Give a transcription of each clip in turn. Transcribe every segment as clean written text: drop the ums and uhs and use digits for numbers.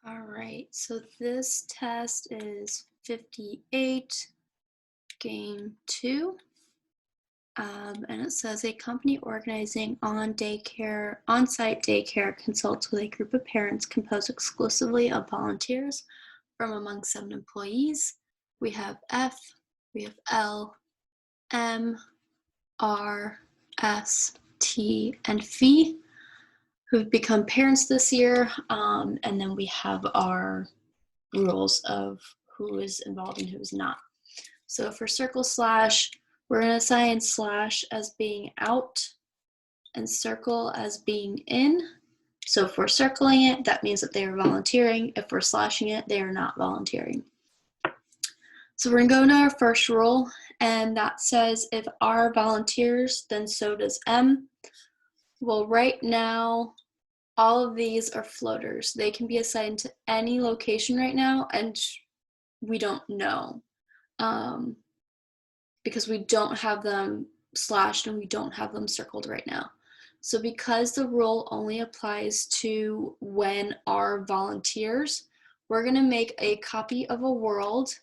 All right, so this test is 58, game 2. And it says a company organizing on-site daycare consults with a group of parents composed exclusively of volunteers from among 7 employees. We have F, we have L, M, R, S, T, and V who've become parents this year. And then we have our rules of who is involved and who is not. So for circle slash, we're going to assign slash as being out and circle as being in. So if we're circling it, that means that they are volunteering. If we're slashing it, they are not volunteering. So we're going to go into our first rule, and that says if R volunteers, then so does M. Well, right now, all of these are floaters. They can be assigned to any location right now, and we don't know because we don't have them slashed and we don't have them circled right now. So because the rule only applies to when R volunteers, we're going to make a copy of a world,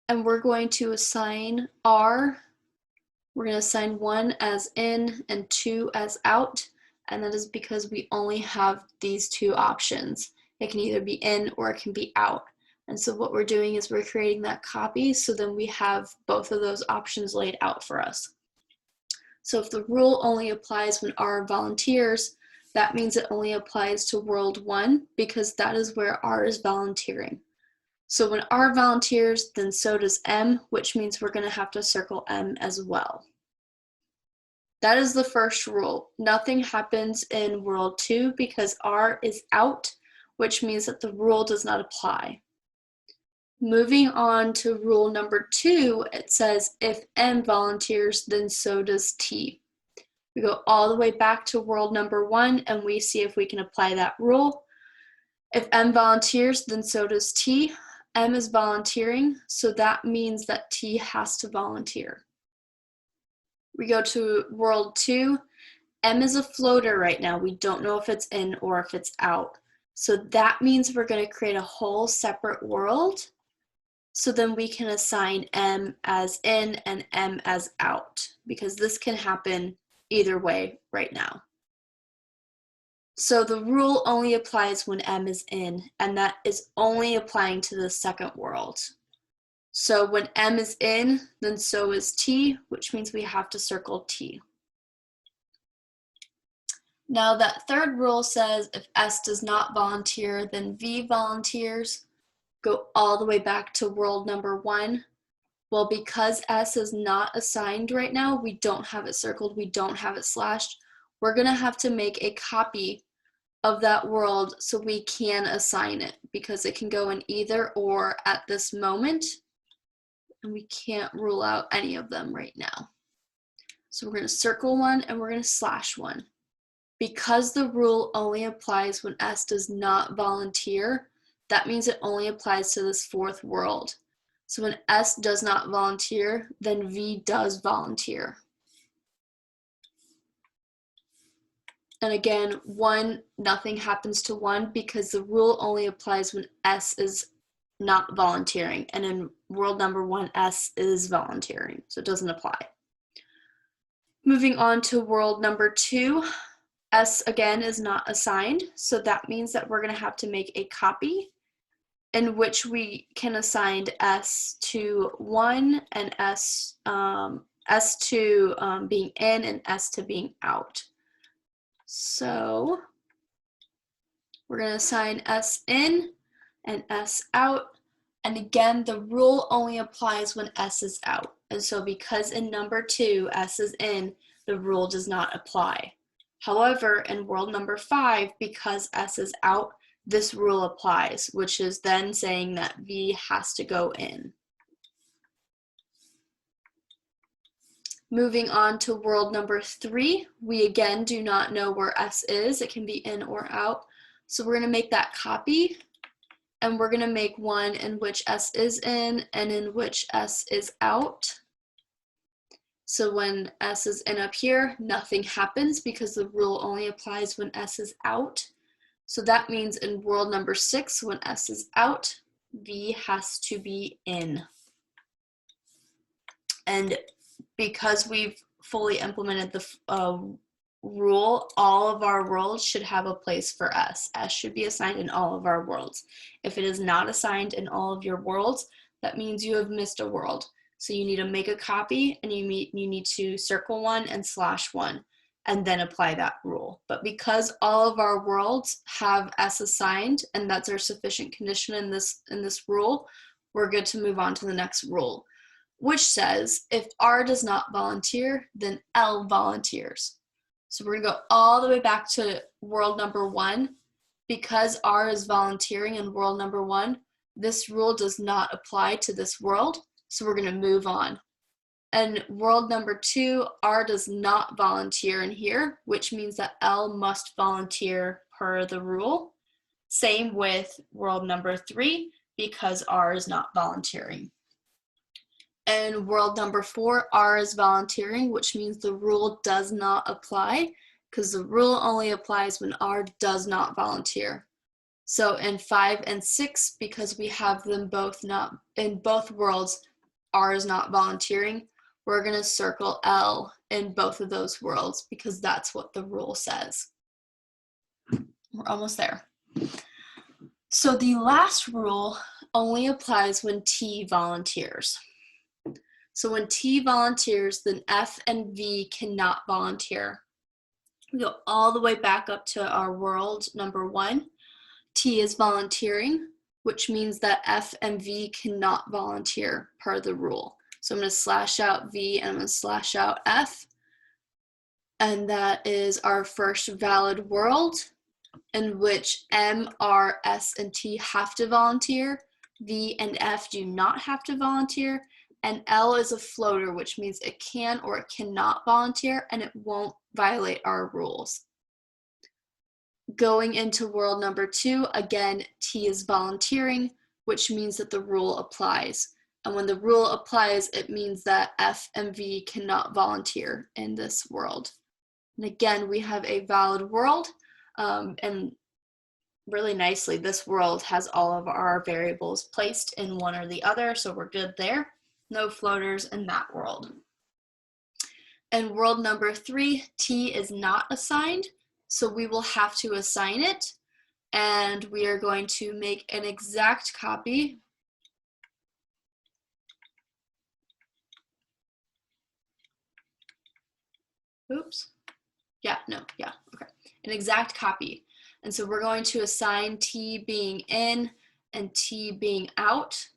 and we're going to assign R. We're going to assign 1 as in and 2 as out, and that is because we only have these 2 options. It can either be in or it can be out. And so what we're doing is we're creating that copy, so then we have both of those options laid out for us. So if the rule only applies when R volunteers, that means it only applies to world 1 because that is where R is volunteering. So when R volunteers, then so does M, which means we're going to have to circle M as well. That is the first rule. Nothing happens in world 2 because R is out, which means that the rule does not apply. Moving on to rule number 2, it says if M volunteers, then so does T. We go all the way back to world number 1 and we see if we can apply that rule. If M volunteers, then so does T. M is volunteering, so that means that T has to volunteer. We go to world 2. M is a floater right now. We don't know if it's in or if it's out. So that means we're going to create a whole separate world. So then we can assign M as in and M as out, because this can happen either way right now. So the rule only applies when M is in, and that is only applying to the second world. So when M is in, then so is T, which means we have to circle T. Now that third rule says if S does not volunteer, then V volunteers. Go all the way back to world number 1. Well, because S is not assigned right now, we don't have it circled, we don't have it slashed, we're going to have to make a copy of that world so we can assign it, because it can go in either or at this moment, and we can't rule out any of them right now. So we're going to circle 1 and we're going to slash 1. Because the rule only applies when S does not volunteer, that means it only applies to this fourth world. So when S does not volunteer, then V does volunteer. And again, 1, nothing happens to 1 because the rule only applies when S is not volunteering. And in world number 1, S is volunteering, so it doesn't apply. Moving on to world number 2, S again is not assigned, so that means that we're going to have to make a copy in which we can assign S to 1 and S to being in and S to being out. So we're going to assign S in and S out. And again, the rule only applies when S is out. And so because in number 2, S is in, the rule does not apply. However, in world number 5, because S is out, this rule applies, which is then saying that V has to go in. Moving on to world number 3, we again do not know where S is. It can be in or out. So we're going to make that copy, and we're going to make one in which S is in and in which S is out. So when S is in up here, nothing happens because the rule only applies when S is out. So that means in world number 6, when S is out, V has to be in. And because we've fully implemented the rule, all of our worlds should have a place for S. S should be assigned in all of our worlds. If it is not assigned in all of your worlds, that means you have missed a world. So you need to make a copy, and you need to circle one and slash one, and then apply that rule. But because all of our worlds have S assigned, and that's our sufficient condition in this rule, we're good to move on to the next rule, which says if R does not volunteer, then L volunteers. So we're gonna go all the way back to world number 1. Because R is volunteering in world number 1, this rule does not apply to this world, so we're gonna move on. And world number 2, R does not volunteer in here, which means that L must volunteer per the rule. Same with world number 3, because R is not volunteering. And world number 4, R is volunteering, which means the rule does not apply, because the rule only applies when R does not volunteer. So in 5 and 6, because we have them both not in both worlds, R is not volunteering, we're going to circle L in both of those worlds because that's what the rule says. We're almost there. So the last rule only applies when T volunteers. So when T volunteers, then F and V cannot volunteer. We go all the way back up to our world number 1. T is volunteering, which means that F and V cannot volunteer per the rule. So I'm going to slash out V and I'm going to slash out F. And that is our first valid world in which M, R, S, and T have to volunteer. V and F do not have to volunteer. And L is a floater, which means it can or it cannot volunteer, and it won't violate our rules. Going into world number 2, again, T is volunteering, which means that the rule applies. And when the rule applies, it means that F and V cannot volunteer in this world. And again, we have a valid world, and really nicely, this world has all of our variables placed in one or the other, so we're good there. No floaters in that world. In world number 3, T is not assigned, so we will have to assign it, and we are going to make an exact copy. Oops. Okay. An exact copy. And so we're going to assign T being in and T being out.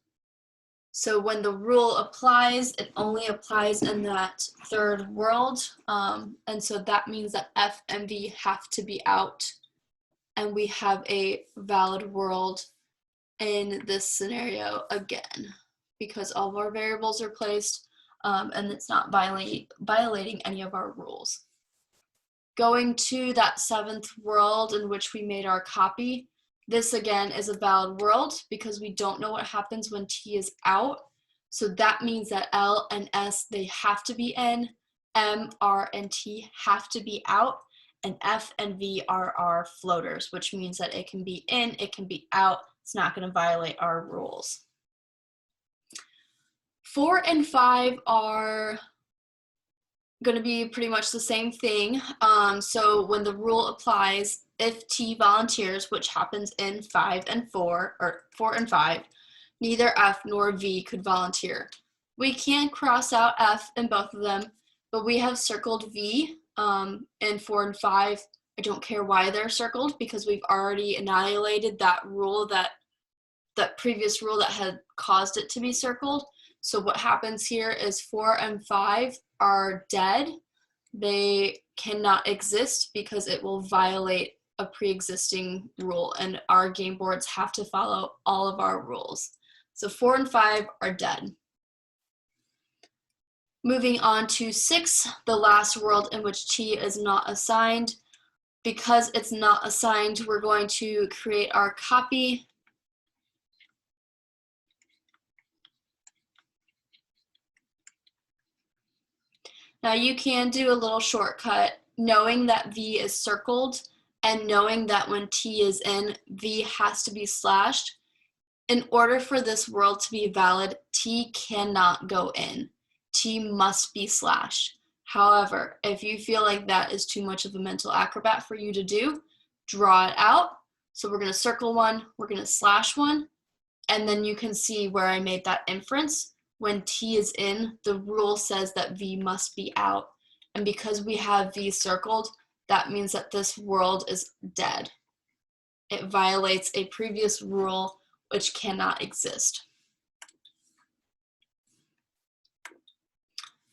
So when the rule applies, it only applies in that third world. And so that means that F and V have to be out. And we have a valid world in this scenario again, because all of our variables are placed and it's not violating any of our rules. Going to that 7th world in which we made our copy, this again is a valid world because we don't know what happens when T is out. So that means that L and S, they have to be in, M, R, and T have to be out, and F and V are our floaters, which means that it can be in, it can be out. It's not going to violate our rules. 4 and 5 are going to be pretty much the same thing. So when the rule applies, if T volunteers, which happens in 5 and 4, or 4 and 5, neither F nor V could volunteer. We can cross out F in both of them, but we have circled V in 4 and 5. I don't care why they're circled because we've already annihilated that rule, that previous rule that had caused it to be circled. So what happens here is 4 and 5 are dead. They cannot exist because it will violate a pre-existing rule, and our game boards have to follow all of our rules. So 4 and 5 are dead. Moving on to 6, the last world in which T is not assigned. Because it's not assigned, we're going to create our copy. Now you can do a little shortcut knowing that V is circled and knowing that when T is in, V has to be slashed, in order for this world to be valid, T cannot go in. T must be slashed. However, if you feel like that is too much of a mental acrobat for you to do, draw it out. So we're going to circle one, we're going to slash one, and then you can see where I made that inference. When T is in, the rule says that V must be out. And because we have V circled, that means that this world is dead. It violates a previous rule which cannot exist.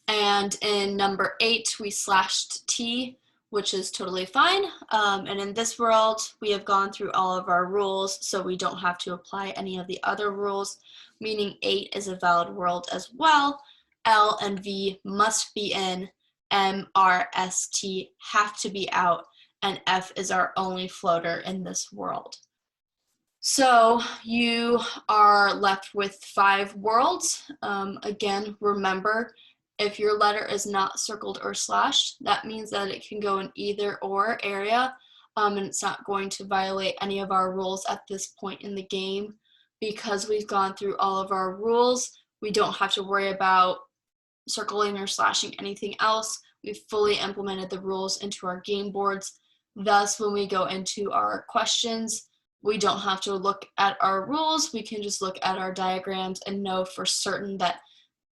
And in number 8, we slashed T, which is totally fine. And in this world, we have gone through all of our rules, so we don't have to apply any of the other rules, meaning 8 is a valid world as well. L and V must be in, M, R, S, T have to be out, and F is our only floater in this world. So you are left with 5 worlds. Again, remember, if your letter is not circled or slashed, that means that it can go in either or area, and it's not going to violate any of our rules at this point in the game. Because we've gone through all of our rules, we don't have to worry about circling or slashing anything else. We've fully implemented the rules into our game boards. Thus, when we go into our questions, we don't have to look at our rules. We can just look at our diagrams and know for certain that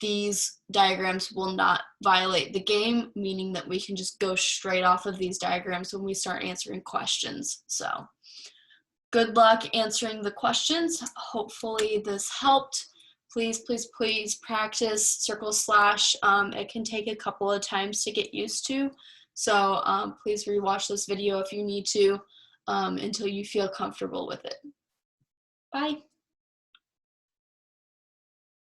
these diagrams will not violate the game, meaning that we can just go straight off of these diagrams when we start answering questions. So good luck answering the questions. Hopefully this helped. Please, please, please practice circle slash. It can take a couple of times to get used to. So please rewatch this video if you need to until you feel comfortable with it. Bye.